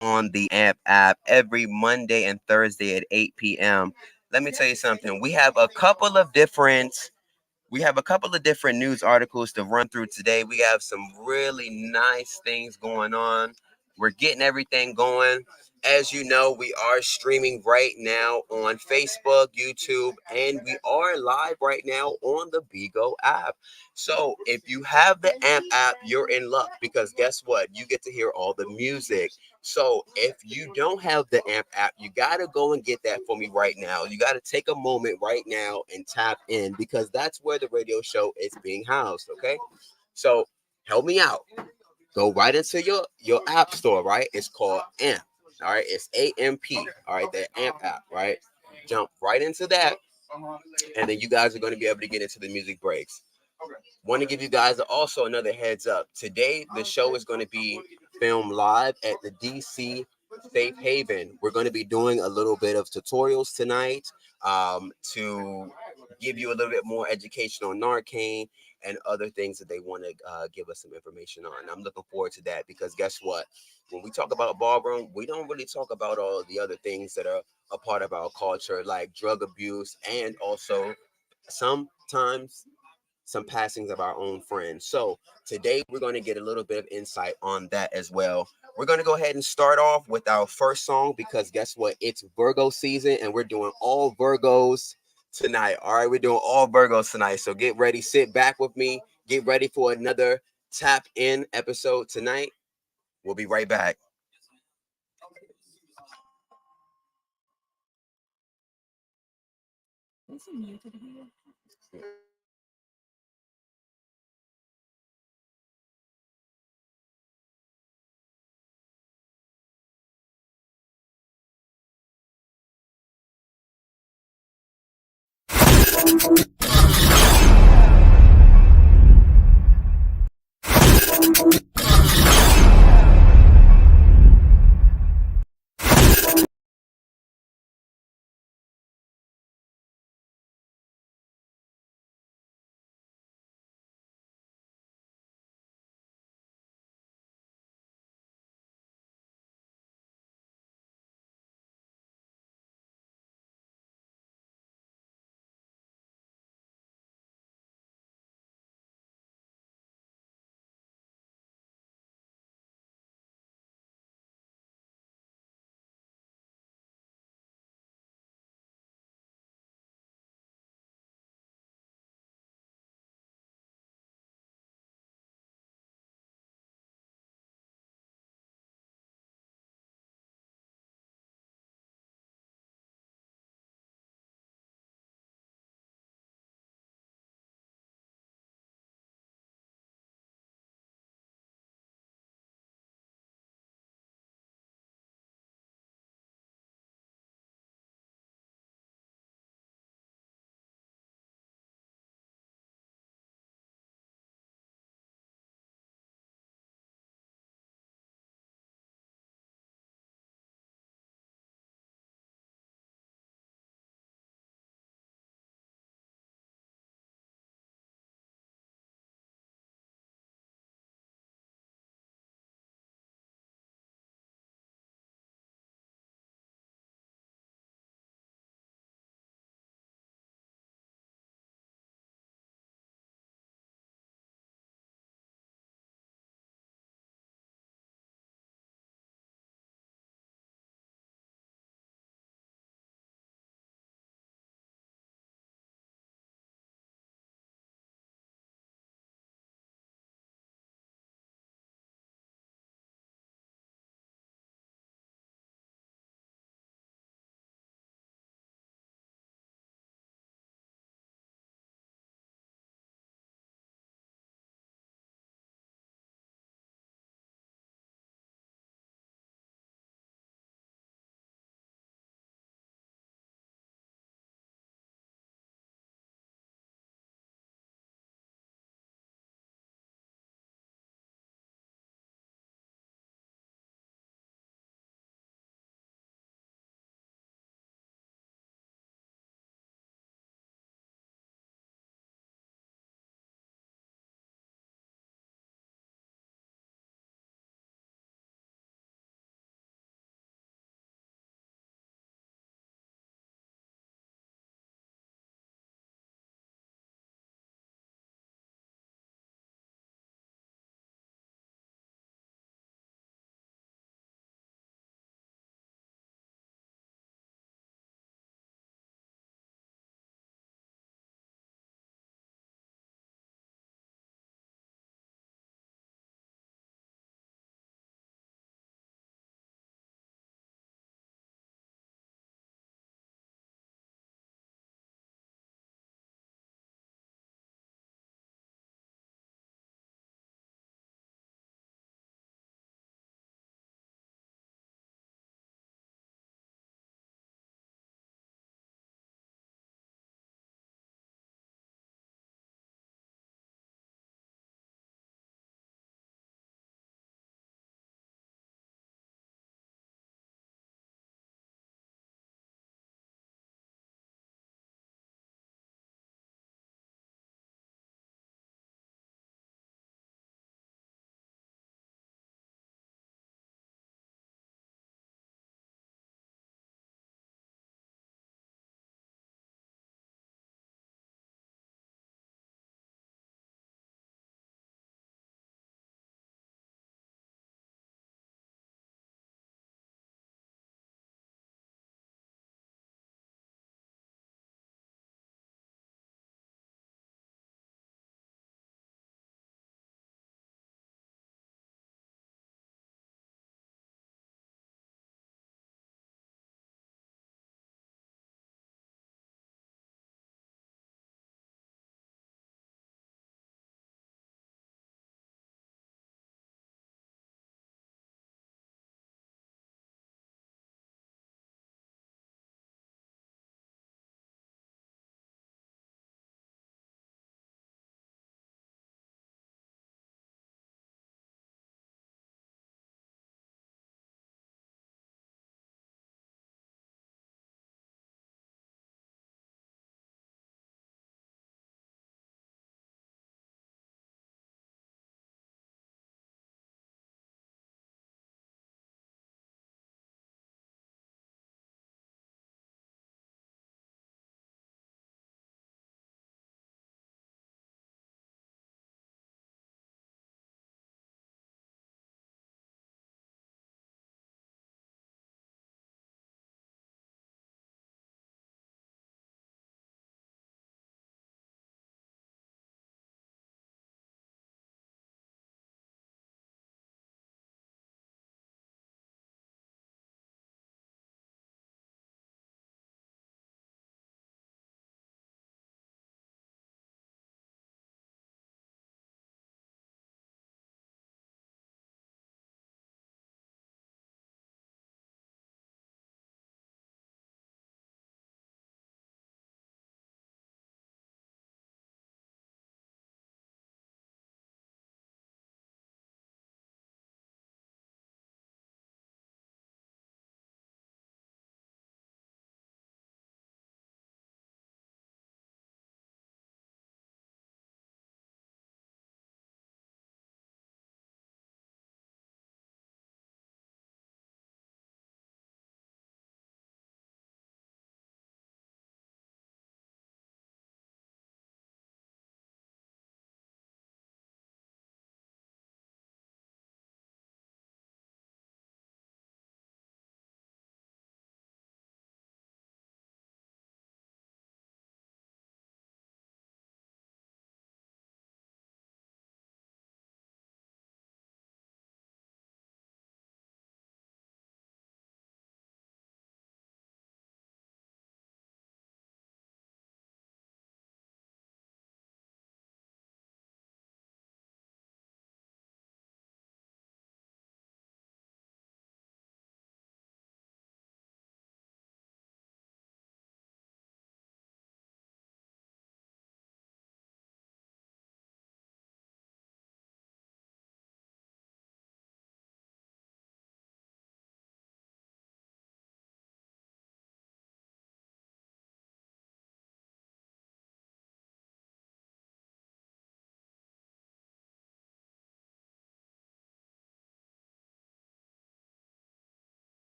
on the AMP app every Monday and Thursday at 8 p.m. Let me tell you something. We have a couple of different news articles to run through today. We have some really nice things going on. We're getting everything going. As you know, we are streaming right now on Facebook, YouTube, and we are live right now on the Bigo app. So if you have the AMP app, you're in luck because guess what? You get to hear all the music. So if you don't have the AMP app, you got to go and get that for me right now. You got to take a moment right now and tap in because that's where the radio show is being housed. Okay. So help me out. Go right into your app store, right? It's called AMP. All right. It's AMP. All right. The AMP app, right? Jump right into that. And then you guys are going to be able to get into the music breaks. Want to give you guys also another heads up. Today, the show is going to be filmed live at the DC Safe Haven. We're going to be doing a little bit of tutorials tonight to give you a little bit more education on Narcane and other things that they want to give us some information on. I'm looking forward to that because guess what? When we talk about ballroom, we don't really talk about all the other things that are a part of our culture, like drug abuse and also sometimes some passings of our own friends. So today we're going to get a little bit of insight on that as well. We're going to go ahead and start off with our first song because guess what? It's Virgo season and we're doing all Virgos tonight. All right, we're doing all Virgos tonight. So get ready, sit back with me, get ready for another tap in episode tonight. We'll be right back.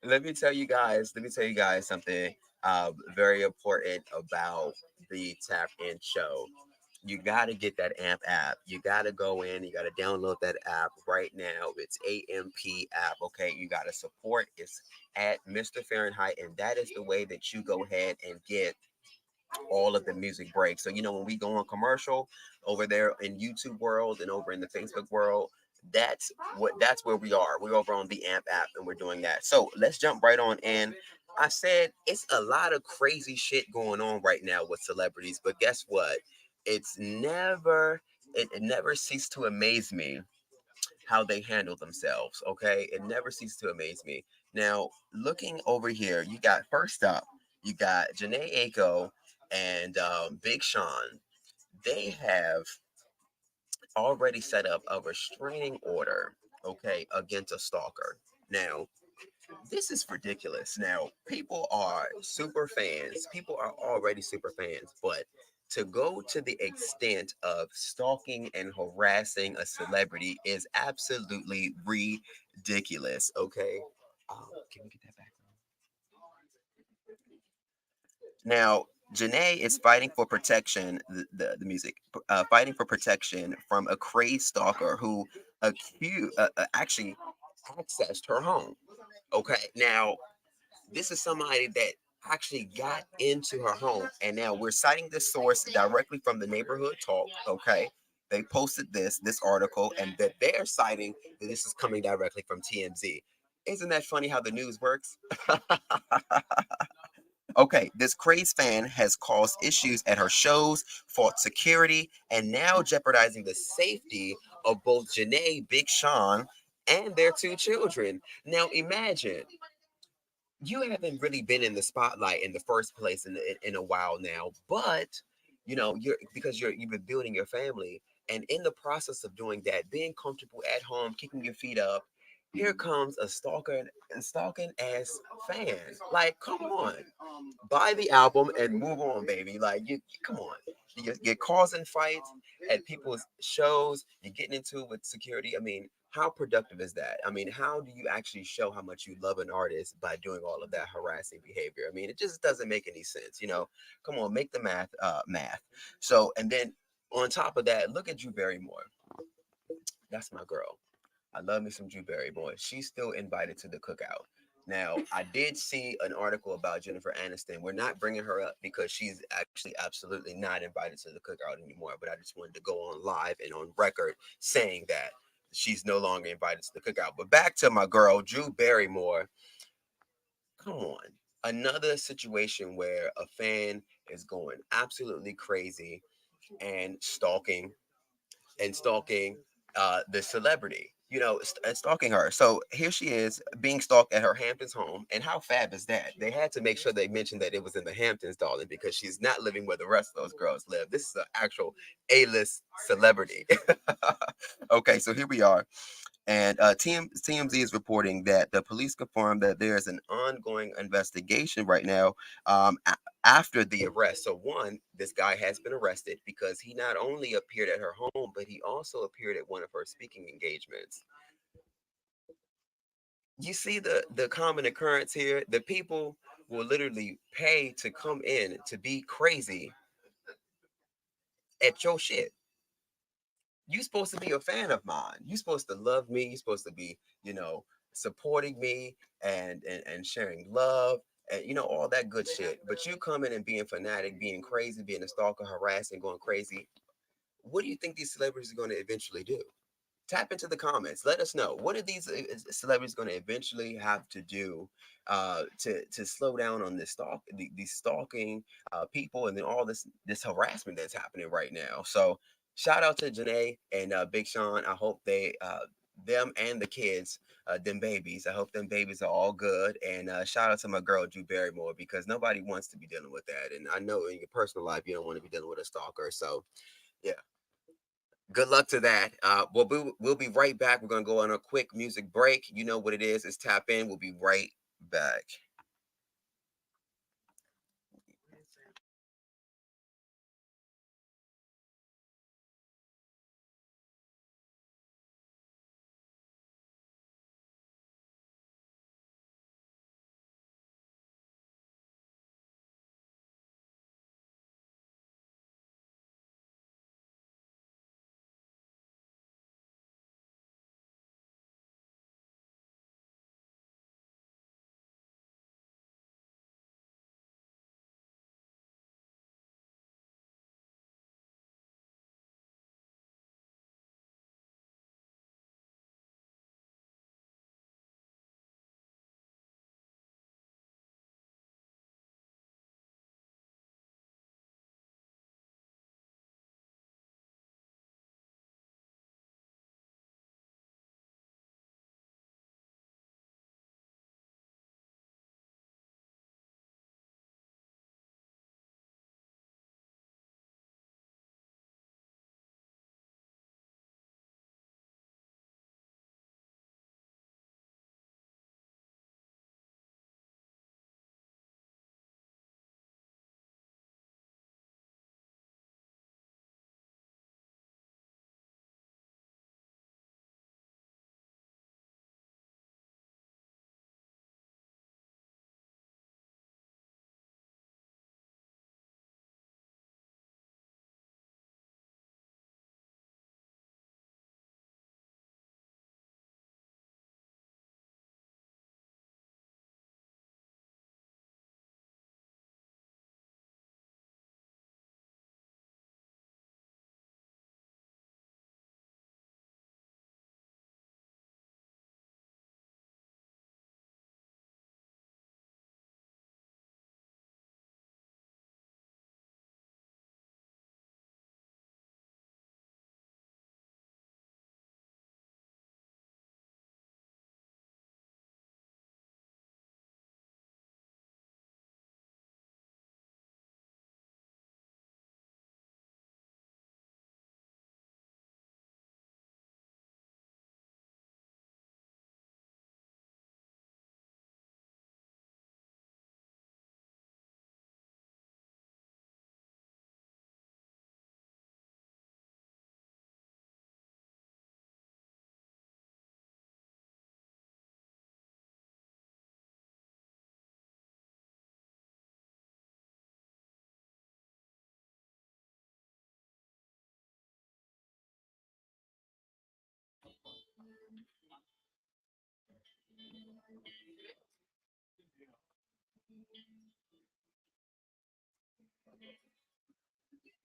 Let me tell you guys something very important about the Tap In show. You got to get that AMP app. You got to go in. You got to download that app right now. It's AMP app. Okay. You got to support. It's at Mr. Fahrenheit. And that is the way that you go ahead and get all of the music breaks. So, when we go on commercial over there in YouTube world and over in the Facebook world, that's where we are. We're over on the AMP app and we're doing that. So let's jump right on in. I said it's a lot of crazy shit going on right now with celebrities, but guess what? It never ceased to amaze me how they handle themselves. Okay, it never ceases to amaze me. Now, looking over here, you got first up, you got Janae Aiko and Big Sean. They have already set up a restraining order, okay, against a stalker. Now, this is ridiculous. Now, people are super fans. People are already super fans, but to go to the extent of stalking and harassing a celebrity is absolutely ridiculous. Okay. Can we get that back? Now, Janae is fighting for protection, the music, fighting for protection from a crazed stalker who actually accessed her home. Okay. Now, this is somebody that actually got into her home. And now we're citing this source directly from the neighborhood talk. Okay. They posted this article and that they're citing that this is coming directly from TMZ. Isn't that funny how the news works? Okay, this crazed fan has caused issues at her shows, fought security, and now jeopardizing the safety of both Janae, Big Sean, and their two children. Now imagine you haven't really been in the spotlight in the first place in a while now, but you've been building your family, and in the process of doing that, being comfortable at home, kicking your feet up, here comes a stalking ass fan. Like, come on, buy the album and move on, baby. Like, you come on. You're causing fights at people's shows. You're getting into it with security. I mean, how productive is that? I mean, how do you actually show how much you love an artist by doing all of that harassing behavior? I mean, it just doesn't make any sense. Come on, make the math. So, and then on top of that, look at Drew Barrymore. That's my girl. I love me some Drew Barrymore. She's still invited to the cookout. Now, I did see an article about Jennifer Aniston. We're not bringing her up because she's actually absolutely not invited to the cookout anymore. But I just wanted to go on live and on record saying that she's no longer invited to the cookout. But back to my girl, Drew Barrymore. Come on. Another situation where a fan is going absolutely crazy and stalking the celebrity, and stalking her. So here she is being stalked at her Hamptons home. And how fab is that? They had to make sure they mentioned that it was in the Hamptons, darling, because she's not living where the rest of those girls live. This is an actual A-list celebrity. Okay, so here we are. And TMZ is reporting that the police confirmed that there is an ongoing investigation right now after the arrest. So, one, this guy has been arrested because he not only appeared at her home, but he also appeared at one of her speaking engagements. You see the common occurrence here. The people will literally pay to come in to be crazy at your shit. You're supposed to be a fan of mine. You're supposed to love me. You're supposed to be, supporting me and sharing love and all that good shit. But you coming and being fanatic, being crazy, being a stalker, harassing, going crazy. What do you think these celebrities are going to eventually do? Tap into the comments. Let us know, what are these celebrities going to eventually have to do to slow down on these stalking people, and then all this harassment that's happening right now. So shout out to Janae and Big Sean. I hope they them and the kids, them babies. I hope them babies are all good. And shout out to my girl Drew Barrymore, because nobody wants to be dealing with that. And I know in your personal life you don't want to be dealing with a stalker. So yeah, good luck to that. We'll be right back. We're gonna go on a quick music break. You know what it is? It's tap in. We'll be right back.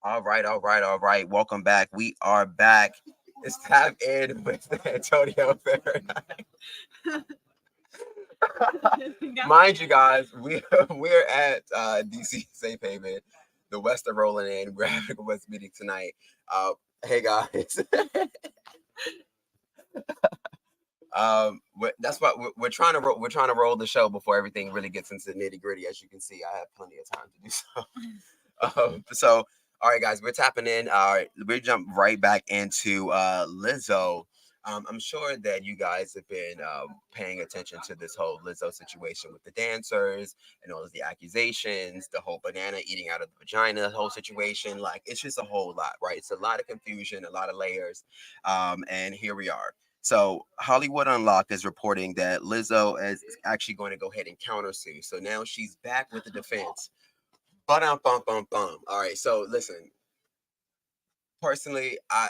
All right, all right, all right. Welcome back. We are back. It's time in with Antonio Fahrenheit. Mind you, guys, we're at DC Safe Haven, the West are rolling in. We're having a West meeting tonight. Uh, hey guys, that's what we're trying to we're trying to roll the show before everything really gets into the nitty gritty. As you can see, I have plenty of time to do so. So, all right, guys, we're tapping in. We jump right back into Lizzo. I'm sure that you guys have been paying attention to this whole Lizzo situation with the dancers and all of the accusations, the whole banana eating out of the vagina whole situation. Like, it's just a whole lot, right? It's a lot of confusion, a lot of layers. And here we are. So, Hollywood Unlocked is reporting that Lizzo is actually going to go ahead and countersue. So now she's back with the defense. Bum. All right. So listen, personally, I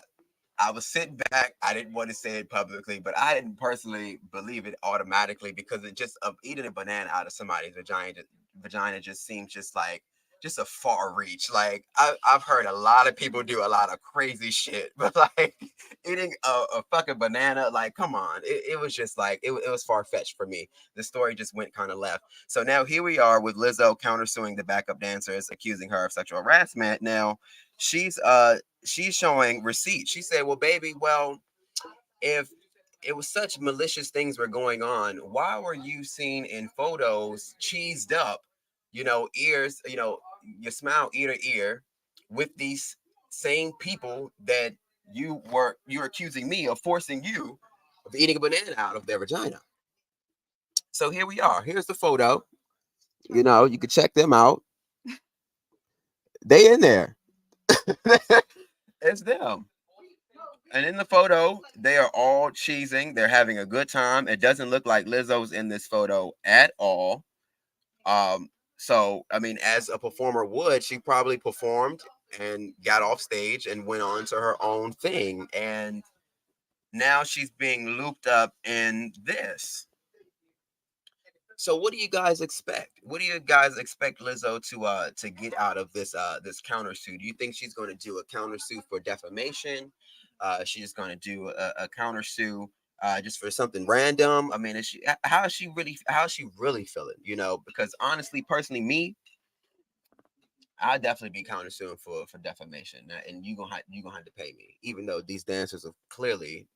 was sitting back. I didn't want to say it publicly, but I didn't personally believe it automatically because it just of eating a banana out of somebody's vagina just seems just like just a far reach. Like I've heard a lot of people do a lot of crazy shit, but like eating a fucking banana, like come on, it was just like it was far fetched for me. The story just went kind of left. So now here we are with Lizzo countersuing the backup dancers, accusing her of sexual harassment. Now she's showing receipts. She said, "Well, baby, well, if it was such malicious things were going on, why were you seen in photos cheesed up, ears, your smile ear to ear with these same people that you're accusing me of forcing you of eating a banana out of their vagina?" So here we are. Here's the photo. You can check them out. They in there. It's them. And in the photo, they are all cheesing. They're having a good time. It doesn't look like Lizzo's in this photo at all. Um, so I mean, as a performer would, she probably performed and got off stage and went on to her own thing. And now she's being looped up in this. So what do you guys expect? What do you guys expect Lizzo to get out of this countersuit? Do you think she's going to do a countersuit for defamation? She's just going to do a countersuit just for something random? I mean, how is she really feeling? Because honestly, personally, me, I'd definitely be countersuing for defamation, and you gonna have to pay me, even though these dancers are clearly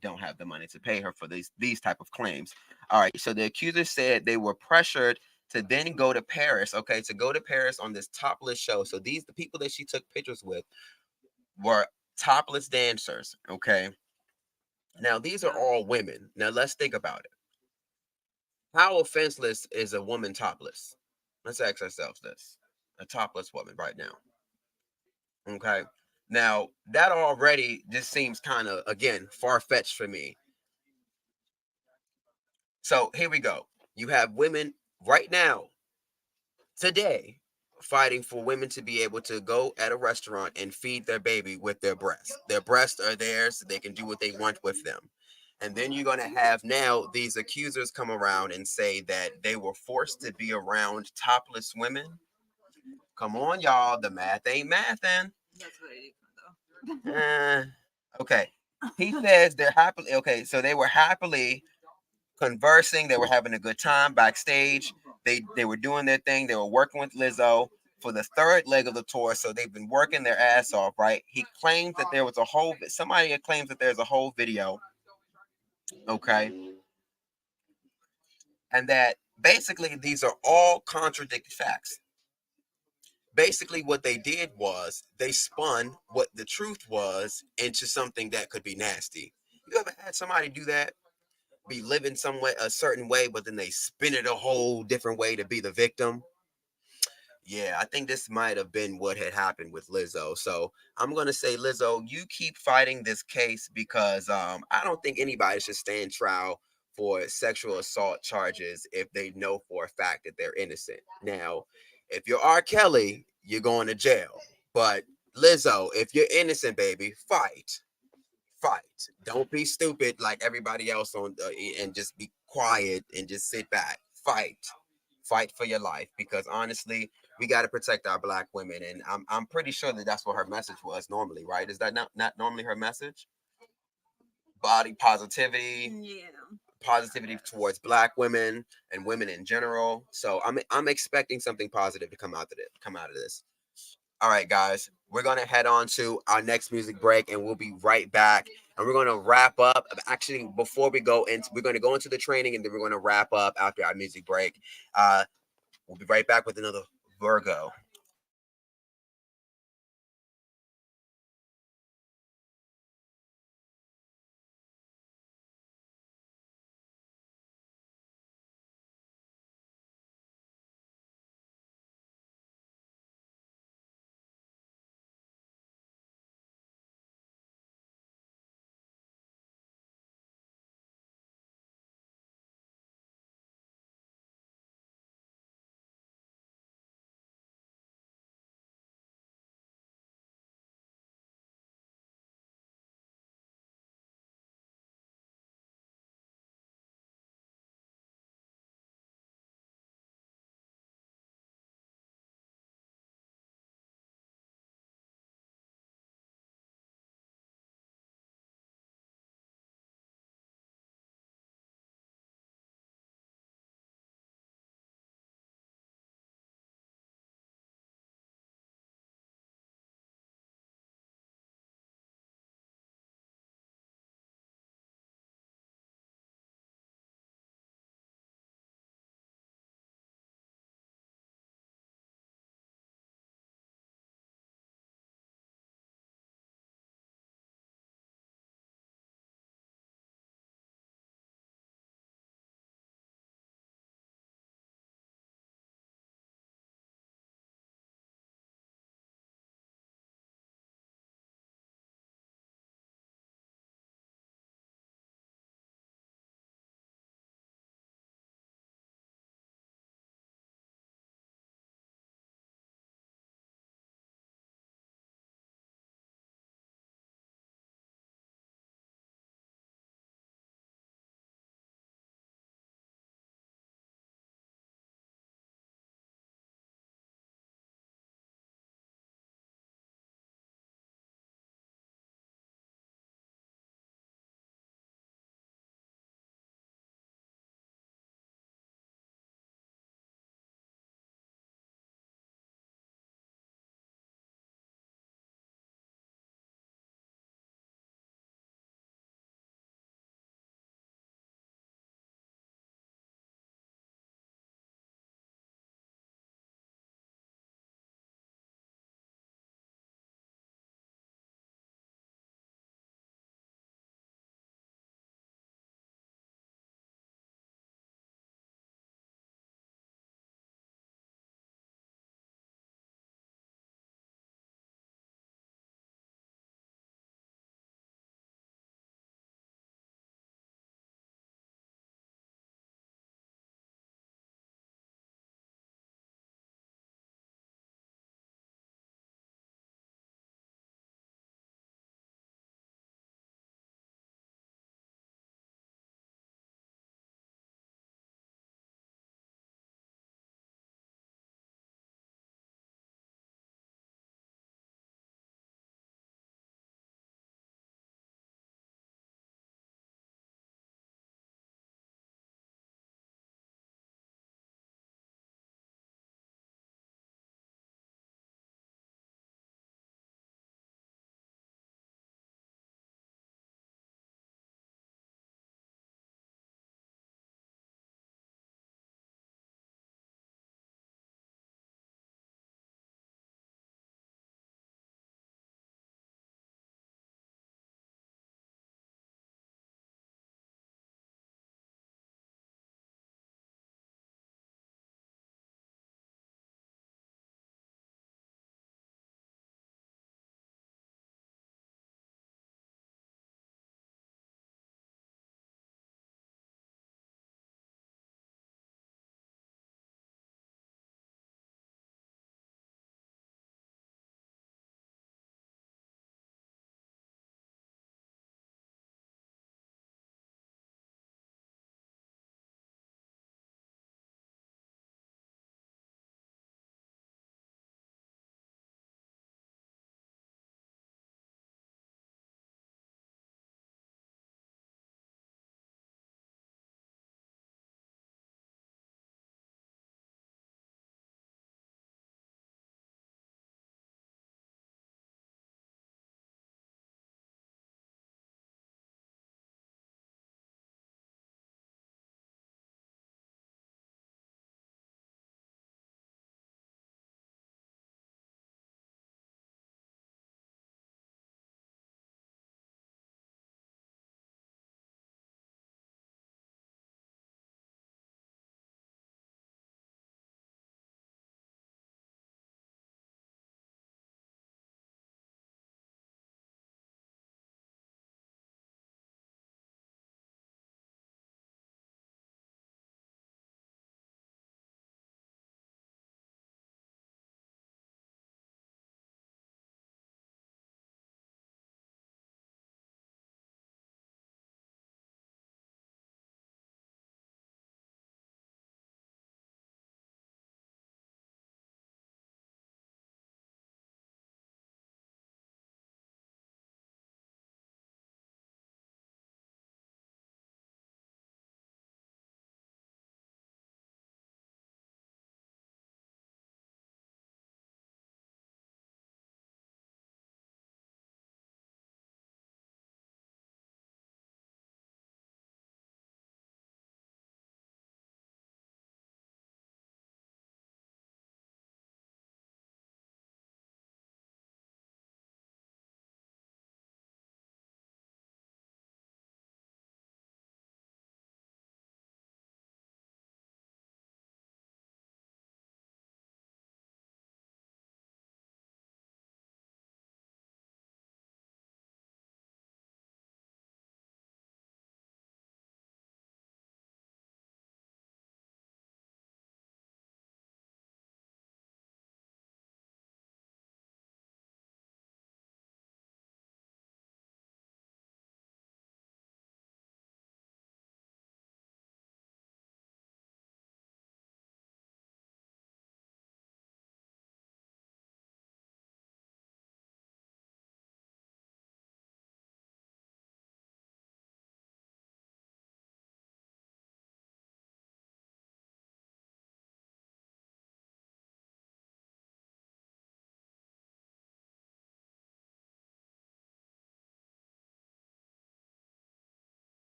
don't have the money to pay her for these type of claims. All right, so the accusers said they were pressured to then go to Paris. Okay, to go to Paris on this topless show. So the people that she took pictures with were topless dancers. Okay, now these are all women. Now let's think about it. How offenseless is a woman topless? Let's ask ourselves this: a topless woman right now. Okay. Now that already just seems kind of again far fetched for me. So here we go. You have women right now, today, fighting for women to be able to go at a restaurant and feed their baby with their breasts. Their breasts are theirs, so they can do what they want with them. And then you're going to have now these accusers come around and say that they were forced to be around topless women. Come on, y'all. The math ain't mathin'. That's what I do, though. Okay. He says they're happily. Okay, so they were happily conversing. They were having a good time backstage. They were doing their thing. They were working with Lizzo for the third leg of the tour. So they've been working their ass off, right? He claims that there was a whole somebody claims that there's a whole video, okay, and that basically these are all contradicted facts. Basically, what they did was they spun what the truth was into something that could be nasty. You ever had somebody do that? Be living some way a certain way, but then they spin it a whole different way to be the victim. Yeah, I think this might have been what had happened with Lizzo. So I'm gonna say, Lizzo, you keep fighting this case because I don't think anybody should stand trial for sexual assault charges if they know for a fact that they're innocent. Now, if you're R. Kelly, you're going to jail. But Lizzo, if you're innocent, baby, fight. Don't be stupid like everybody else on and just be quiet and just sit back. Fight for your life, because honestly, we got to protect our black women, and I'm pretty sure that that's what her message was normally, right? Is that not normally her message? Body positivity, yeah, positivity towards black women and women in general. So I'm expecting something positive to come out of this. All right, guys, we're gonna head on to our next music break, and we'll be right back. And we're gonna wrap up. Actually, before we go into, we're gonna go into the training, and then we're gonna wrap up after our music break. We'll be right back with another Virgo.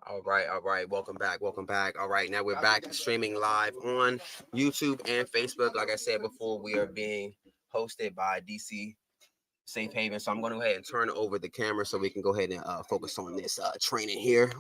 All right. Welcome back. Welcome back. All right, now we're back streaming live on YouTube and Facebook. Like I said before, we are being hosted by DC Safe Haven. So I'm going to go ahead and turn over the camera so we can go ahead and focus on this training here.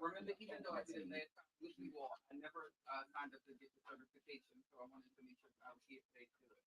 Remember, even though I did it last time with you all, I never signed up to get the certification, so I wanted to make sure I was here today to do it.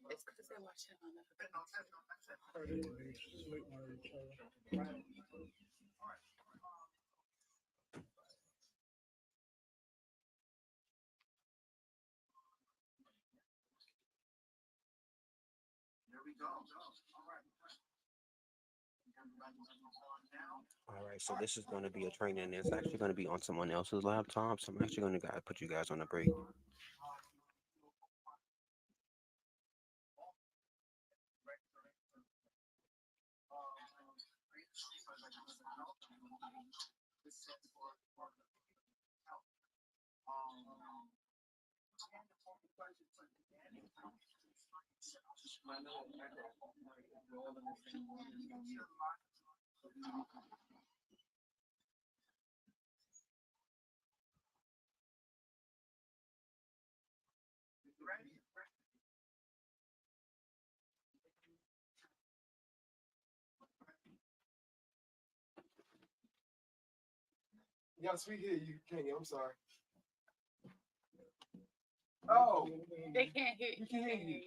It's because I watch it on the. All right, so this is going to be a training. It's actually going to be on someone else's laptop. So I'm actually going to put you guys on a break. Y'all sweet here, you can't hear. I'm sorry. Oh, they can't hear. You can't hear you.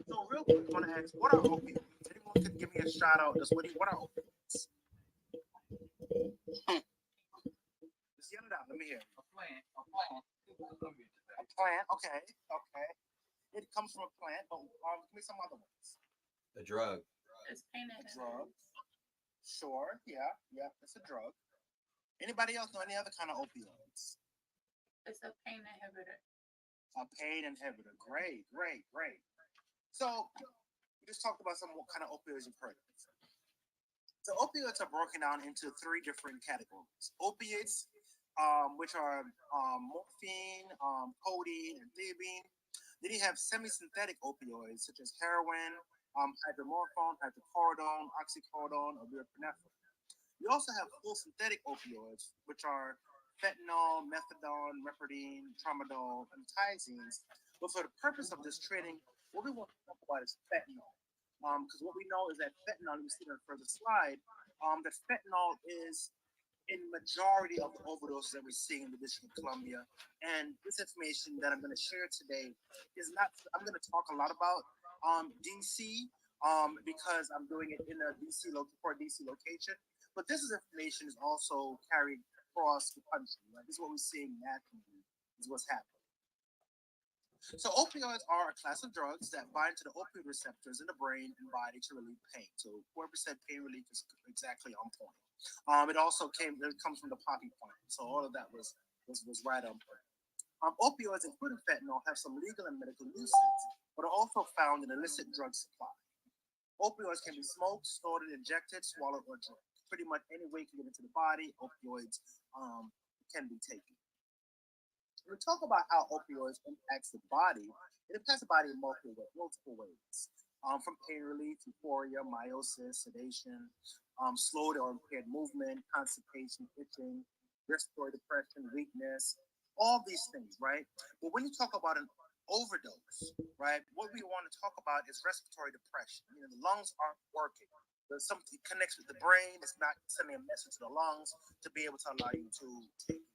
So real quick, I want to ask, what are opiates? Anyone can give me a shout out? Just what are opiates? Just yell it out. Let me hear. A plan. Plant. Okay. Okay. It comes from a plant, but give me some other ones. A drug. It's pain A inhibitor. drug. Sure. Yeah. Yeah. It's a drug. Anybody else know any other kind of opioids? It's a pain inhibitor. A pain inhibitor. Great. Great. Great. So we just talked about some what kind of opioids you've heard of. So opioids are broken down into three different categories. Opiates, which are morphine, codeine, and theanine. Then you have semi-synthetic opioids such as heroin, hydromorphone, hydrocodone, oxycodone, or norepinephrine. You also have full synthetic opioids, which are fentanyl, methadone, meperidine, tramadol, and thiazines. But for the purpose of this training, what we want to talk about is fentanyl. Because what we know is that fentanyl, you see on the further slide, that fentanyl is in majority of the overdoses that we're seeing in the District of Columbia. And this information that I'm going to share today is not. I'm going to talk a lot about DC because I'm doing it in a for a DC location. But this is information is also carried across the country. Right? This is what we're seeing nationally. Is what's happening. So opioids are a class of drugs that bind to the opioid receptors in the brain and body to relieve pain. So 4% pain relief is exactly on point. It comes from the poppy plant. So all of that was right on point. Opioids, including fentanyl, have some legal and medical uses, but are also found in illicit drug supply. Opioids can be smoked, snorted, injected, swallowed, or drank. Pretty much any way you can get into the body, opioids can be taken. When we talk about how opioids impacts the body, it impacts the body in multiple ways. From pain relief, euphoria, meiosis, sedation, slowed or impaired movement, constipation, itching, respiratory depression, weakness, all these things, right? But when you talk about an overdose, right, what we want to talk about is respiratory depression. You know, the lungs aren't working. There's something connects with the brain. It's not sending a message to the lungs to be able to allow you to take.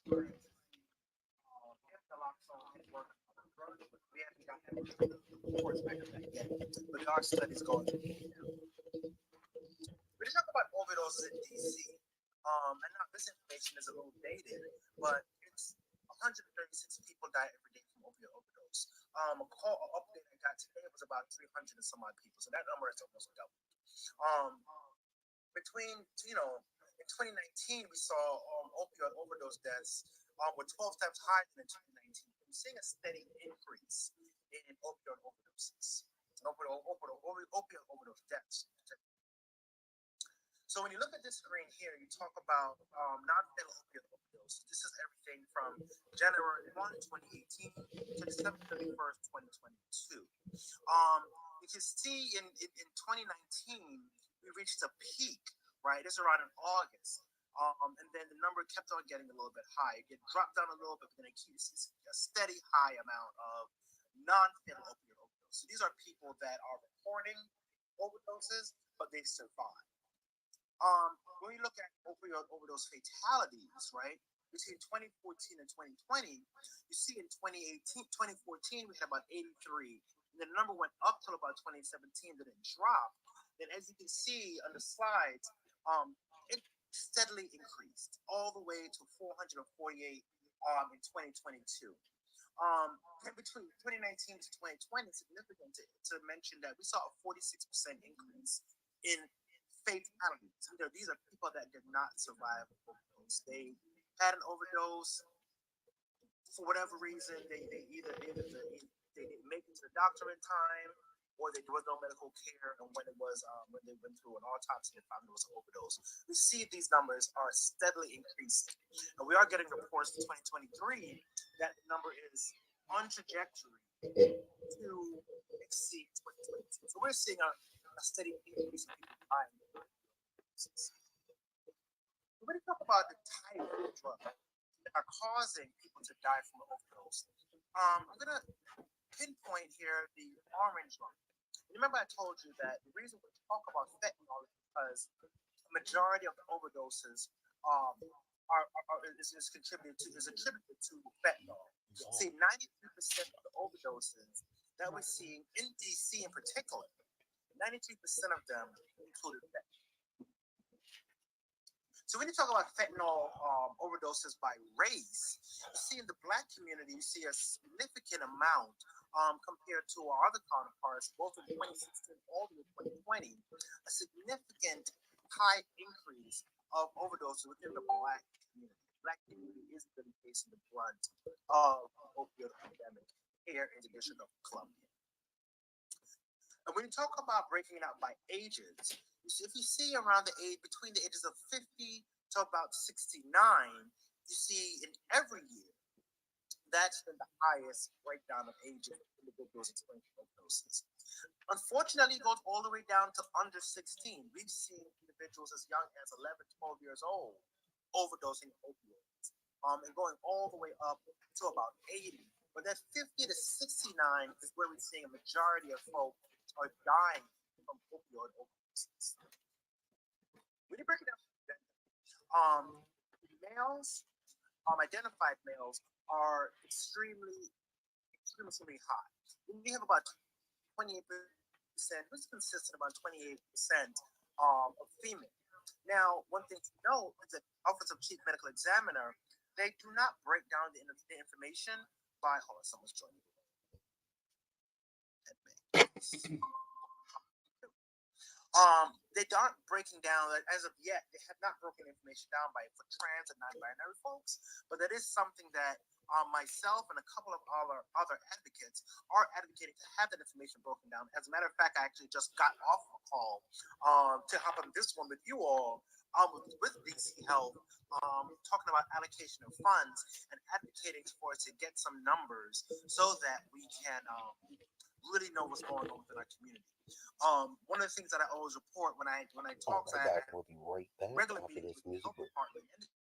If the naloxone is working on the drug, we haven't got that reports back of that yet. But there are studies going on. We talk about overdoses in DC. And now this information is a little dated, but it's 136 people die every day from opioid overdose. A update I got today was about 300 and some odd people, so that number is almost double. Um, in 2019 we saw opioid overdose deaths were 12 times higher than in 2019. We're seeing a steady increase in opioid overdoses, opioid overdose deaths. So when you look at this screen here, you talk about non-fatal opioid overdose. This is everything from January 1, 2018 to December 31st, 2022. You can see in 2019, we reached a peak, right? This is around in August. And then the number kept on getting a little bit higher. It dropped down a little bit, but then it keeps a steady high amount of non-fatal opioid overdose. So these are people that are reporting overdoses, but they survive. When we look at opioid overdose fatalities, right, between 2014 and 2020, you see in 2018, 2014, we had about 83. And the number went up till about 2017, then it dropped. Then, as you can see on the slides, it steadily increased all the way to 448 in 2022. Between 2019 to 2020, it's significant to mention that we saw a 46% increase in fatalities. These are people that did not survive overdose. They had an overdose for whatever reason. They either they didn't make it to the doctor in time, or there was no medical care, and when they went through an autopsy and found it was an overdose. We see these numbers are steadily increasing, and we are getting reports in 2023 that the number is on trajectory to exceed 2022. So we're seeing a steady increase in people dying of overdoses. When we talk about the type of drugs that are causing people to die from overdose, I'm gonna pinpoint here the orange line. Remember, I told you that the reason we talk about fentanyl is because the majority of the overdoses is contributed to is attributed to fentanyl. See, 93% of the overdoses that we're seeing in DC in particular, 93% of them included fentanyl. So when you talk about fentanyl overdoses by race, you see in the black community, you see a significant amount compared to our other counterparts, both in 2016 all the way to 2020, a significant high increase of overdoses within the black community. Black community is really facing the brunt of the opioid epidemic here in the District of Columbia. And when you talk about breaking it out by ages, if you see around the age between the ages of 50 to about 69, you see in every year that's been the highest breakdown of ages of individuals experiencing overdoses. Unfortunately, it goes all the way down to under 16. We've seen individuals as young as 11, 12 years old overdosing opioids, and going all the way up to about 80. But that 50 to 69 is where we're seeing a majority of folks are dying from opioid overdoses. When you break it down, males, identified males are extremely high. We have about 28%, which consists of about 28% of female. Now, one thing to note is that Office of Chief Medical Examiner, they do not break down the information by, hold on, someone's joining me. They aren't breaking down, as of yet, they have not broken information down for trans and non-binary folks, but that is something that myself and a couple of other advocates are advocating to have that information broken down. As a matter of fact, I actually just got off a call to hop on this one with you all with DC Health, talking about allocation of funds and advocating for us to get some numbers so that we can really know what's going on within our community. One of the things that I always report when I talk to We'll be right back regular after meetings this with the music health break. department and the